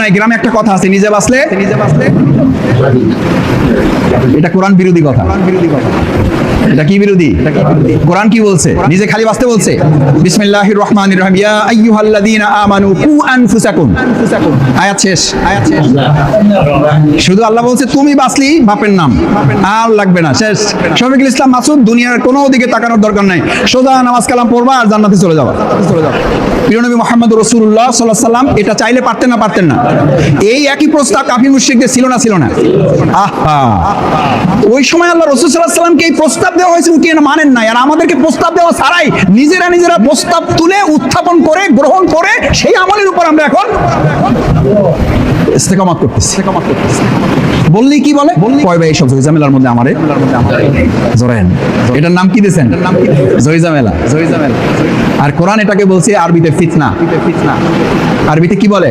নাই, গ্রামে একটা কথা আছে, নিজে বাঁচলে এটা কোরআন বিরোধী কথা। এটা কি বিরোধী? কোরআন কি বলছে? নিজে খালি বাঁচতে বলছে। বিসমিল্লাহির রহমানির রহিম, ইয়া আইয়ুহাল্লাযীনা আমানু কু আনফুসাকুম। আয়াত শেষ। শুধু আল্লাহ বলছে তুমি বাঁচলি বাপের নাম, আর লাগবে না, শেষ। শফিকুল ইসলাম মাসুদ, দুনিয়ার কোনো দিকে তাকানোর দরকার নাই, সোজা নামাজ কালাম পড়বা আর জান্নাতে চলে যাওয়া। প্রিয় নবী মুহাম্মদ রাসূলুল্লাহ সাল্লাল্লাহু আলাইহি সাল্লাম এটা চাইলে পারতেন না? পারতেন না? এই একই প্রস্তাব কাফির মুশরিকদের ছিল না? ছিল না? আহা, ওই সময় আল্লাহ রাসূল সাল্লাল্লাহু আলাইহি সাল্লামকে এই প্রস্তাব দেওয়া হয়েছিল, কি না মানেন নাই? আর আমাদেরকে প্রস্তাব দেওয়া ছাড়াই নিজেরা প্রস্তাব তুলে উত্থাপন করে গ্রহণ করে সেই আমলের উপর আমরা এখন ইস্তেকামত করতেছি। বললেই কি বলে? কয় ভাই এইসব জয়জামেলার মধ্যে আমারে জড়ায়েন। এটার নাম কি দিয়েছেন? জয়জামেলা। আর কোরআন এটাকে বলছে আরবিতে ফিতনা। আরবিতে কি বলে?